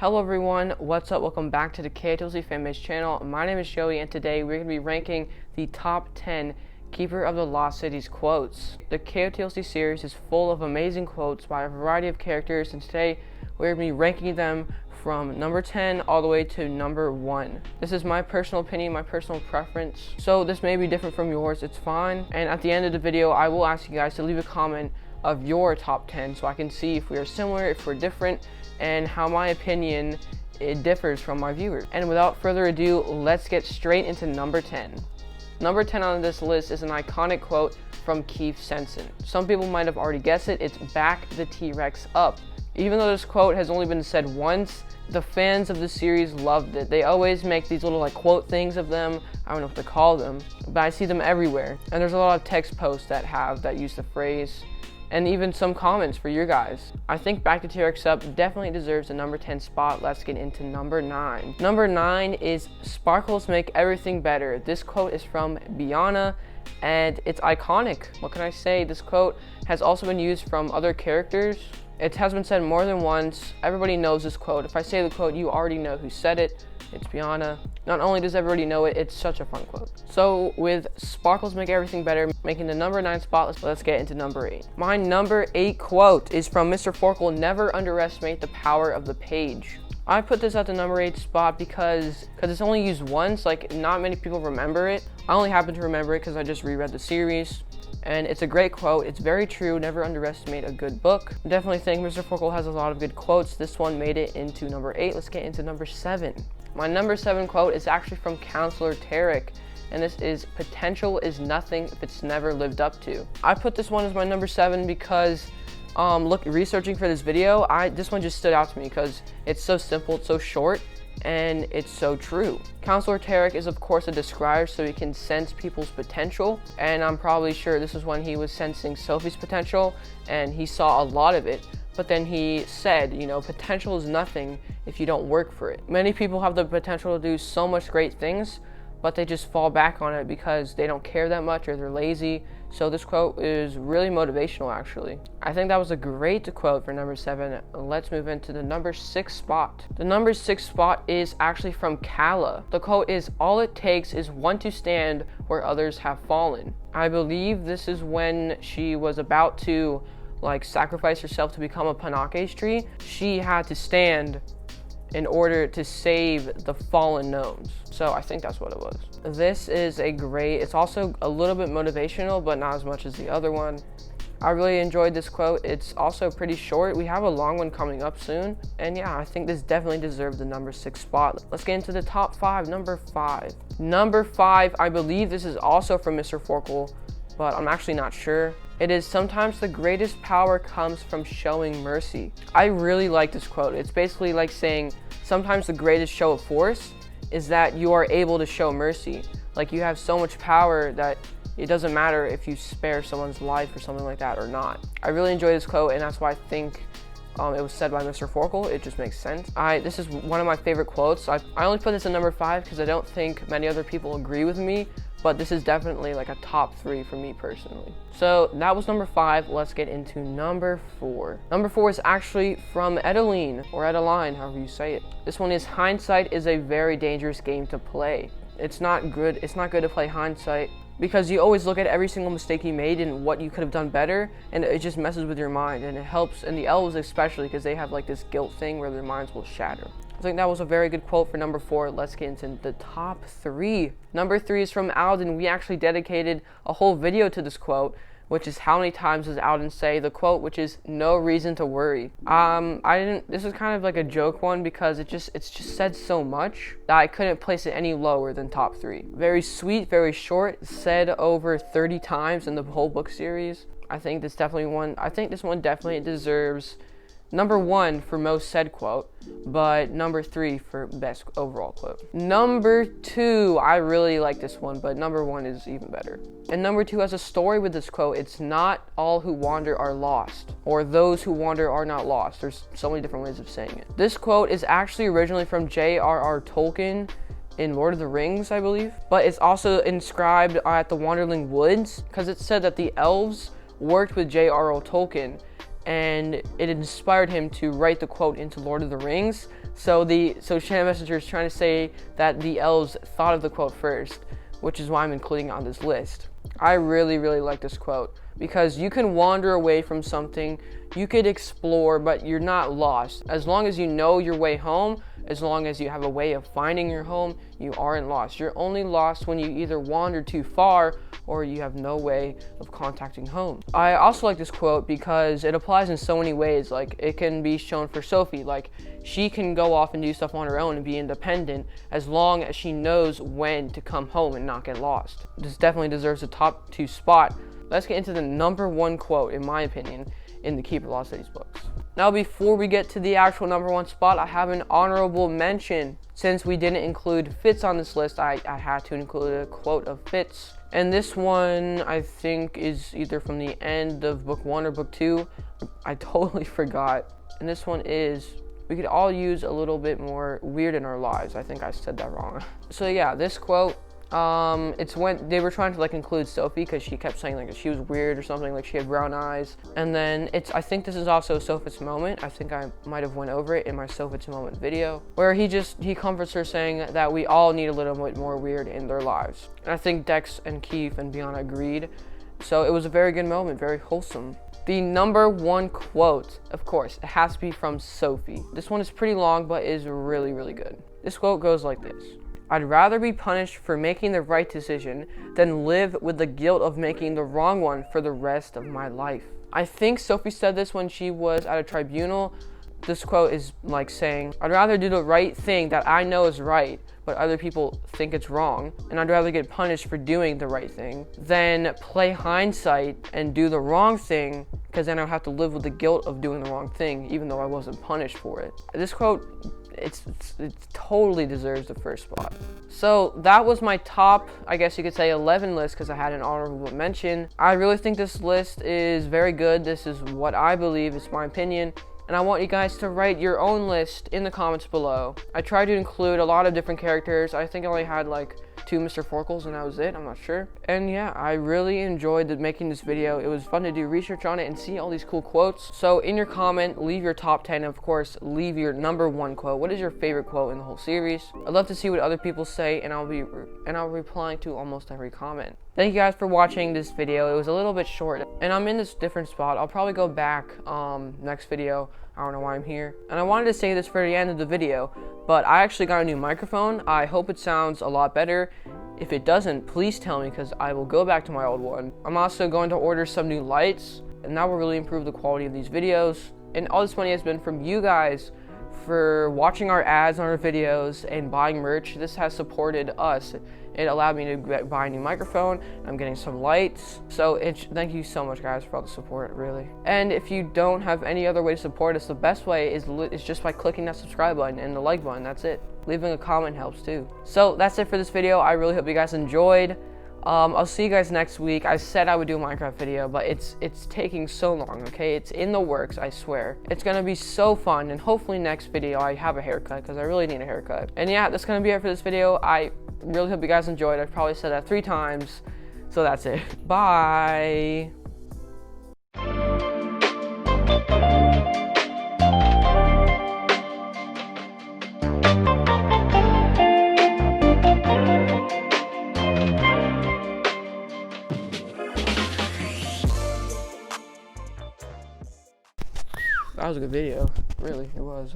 Hello everyone, what's up? Welcome back to the KotLC Fanbase channel. My name is Joey and today we're going to be ranking the top 10 Keeper of the Lost Cities quotes. The KotLC series is full of amazing quotes by a variety of characters, and today we're going to be ranking them from number 10 all the way to number 1. This is my personal opinion, my personal preference, so this may be different from yours, it's fine. And at the end of the video I will ask you guys to leave a comment of your top 10 so I can see if we are similar, if we're different, and how my opinion it differs from my viewers. And without further ado, let's get straight into number 10. Number 10 on this list is an iconic quote from Keefe Sencen. Some people might have already guessed it. It's "Back the T-Rex up." Even though this quote has only been said once, the fans of the series loved it. They always make these little quote things of them. I don't know what to call them, but I see them everywhere. And there's a lot of text posts that use the phrase, and even some comments for you guys. I think "Back the T-Rex up" definitely deserves a number 10 spot. Let's get into number 9. Number 9 is "Sparkles make everything better." This quote is from Biana, and it's iconic. What can I say? This quote has also been used from other characters. It has been said more than once. Everybody knows this quote. If I say the quote, you already know who said it. It's Biana. Not only does everybody know it, it's such a fun quote. So with "Sparkles make everything better" making the number 9 spot, let's get into number 8. My number 8 quote is from Mr. Forkle: "Never underestimate the power of the page." I put this at the number 8 spot because it's only used once. Not many people remember it. I only happen to remember it because I just reread the series. And it's a great quote. It's very true. Never underestimate a good book. I definitely think Mr. Forkle has a lot of good quotes. This one made it into number 8. Let's get into number 7. My number 7 quote is actually from Councillor, and this is "Potential is nothing if it's never lived up to." I put this one as my number 7 because researching for this video, this one just stood out to me because it's so simple, it's so short, and it's so true. Councillor is of course a describer, so he can sense people's potential, and I'm probably sure this is when he was sensing Sophie's potential and he saw a lot of it. But then he said, potential is nothing if you don't work for it. Many people have the potential to do so much great things, but they just fall back on it because they don't care that much or they're lazy. So this quote is really motivational, actually. I think that was a great quote for number 7. Let's move into the number 6 spot. The number 6 spot is actually from Kala. The quote is "All it takes is one to stand where others have fallen." I believe this is when she was about to sacrifice herself to become a Fanatics tree. She had to stand in order to save the fallen gnomes. So I think that's what it was. This is it's also a little bit motivational, but not as much as the other one. I really enjoyed this quote. It's also pretty short. We have a long one coming up soon. And yeah, I think this definitely deserved the number 6 spot. Let's get into the top 5. Number 5. Number 5, I believe this is also from Mr. Forkle, but I'm actually not sure. It is "Sometimes the greatest power comes from showing mercy." I really like this quote. It's basically saying sometimes the greatest show of force is that you are able to show mercy. You have so much power that it doesn't matter if you spare someone's life or something like that or not. I really enjoy this quote, and that's why I think it was said by Mr. Forkle. It just makes sense. This is one of my favorite quotes. I only put this in number 5 because I don't think many other people agree with me, but this is definitely a top 3 for me personally. So that was number 5. Let's get into number 4. Number 4 is actually from Edeline, or Edeline, however you say it. This one is "Hindsight is a very dangerous game to play." It's not good to play hindsight because you always look at every single mistake you made and what you could have done better, and it just messes with your mind, and it helps, and the elves especially, because they have this guilt thing where their minds will shatter. I think that was a very good quote for number 4. Let's get into the top 3. Number 3 is from Alden. We actually dedicated a whole video to this quote, which is "How many times does Alden say the quote, which is no reason to worry." This is kind of a joke one because it's just said so much that I couldn't place it any lower than top 3. Very sweet, very short, said over 30 times in the whole book series. I think this one definitely deserves number 1 for most said quote, but number 3 for best overall quote. Number 2, I really like this one, but number 1 is even better. And number 2 has a story with this quote. It's "Not all who wander are lost," or "Those who wander are not lost." There's so many different ways of saying it. This quote is actually originally from J.R.R. Tolkien in Lord of the Rings, I believe, but it's also inscribed at the Wanderling Woods because it said that the elves worked with J.R.R. Tolkien and it inspired him to write the quote into Lord of the Rings. So Channel Messenger is trying to say that the elves thought of the quote first, which is why I'm including it on this list. I really, really like this quote because you can wander away from something, you could explore, but you're not lost. As long as you know your way home, as long as you have a way of finding your home, you aren't lost. You're only lost when you either wander too far or you have no way of contacting home. I also like this quote because it applies in so many ways. Like, it can be shown for Sophie, like she can go off and do stuff on her own and be independent as long as she knows when to come home and not get lost. This definitely deserves a top 2 spot. Let's get into the number 1 quote, in my opinion, in the Keeper of the Lost Cities books. Now, before we get to the actual number 1 spot, I have an honorable mention. Since we didn't include Fitz on this list, I had to include a quote of Fitz. And this one, I think, is either from the end of book 1 or book 2. I totally forgot. And this one is, we could all use a little bit more weird in our lives. I think I said that wrong. So yeah, this quote, it's when they were trying to like include Sophie because she kept saying like she was weird or something, like she had brown eyes. And then I think this is also Sophie's moment. I think I might have went over it in my Sophie's moment video where he comforts her saying that we all need a little bit more weird in their lives. And I think Dex and Keefe and Biana agreed. So it was a very good moment, very wholesome. The number 1 quote, of course, it has to be from Sophie. This one is pretty long, but is really, really good. This quote goes like this. I'd rather be punished for making the right decision than live with the guilt of making the wrong one for the rest of my life. I think Sophie said this when she was at a tribunal. This quote is like saying, I'd rather do the right thing that I know is right, but other people think it's wrong, and I'd rather get punished for doing the right thing than play hindsight and do the wrong thing, because then I'll have to live with the guilt of doing the wrong thing, even though I wasn't punished for it. This quote, it totally deserves the first spot. So that was my top, I guess you could say, 11 list, because I had an honorable mention. I really think this list is very good. This is what I believe, it's my opinion. And I want you guys to write your own list in the comments below. I tried to include a lot of different characters. I think I only had like 2 Mr. Forkles and that was it, I'm not sure. And yeah, I really enjoyed making this video. It was fun to do research on it and see all these cool quotes. So in your comment, leave your top 10, and of course, leave your number 1 quote. What is your favorite quote in the whole series? I'd love to see what other people say, and I'll be replying to almost every comment. Thank you guys for watching this video. It was a little bit short, and I'm in this different spot. I'll probably go back next video. I don't know why I'm here. And I wanted to say this for the end of the video, but I actually got a new microphone. I hope it sounds a lot better. If it doesn't, please tell me, because I will go back to my old one. I'm also going to order some new lights, and that will really improve the quality of these videos. And all this money has been from you guys for watching our ads on our videos and buying merch. This has supported us. It allowed me to buy a new microphone. I'm getting some lights. So thank you so much, guys, for all the support, really. And if you don't have any other way to support us, the best way is just by clicking that subscribe button and the like button. That's it. Leaving a comment helps too. So that's it for this video. I really hope you guys enjoyed. I'll see you guys next week. I said I would do a Minecraft video, but it's taking so long, okay? It's in the works, I swear. It's gonna be so fun, and hopefully next video I have a haircut, because I really need a haircut. And yeah, that's gonna be it for this video. I really hope you guys enjoyed. I've probably said that 3 times, so that's it. Bye! That was a good video. Really, it was.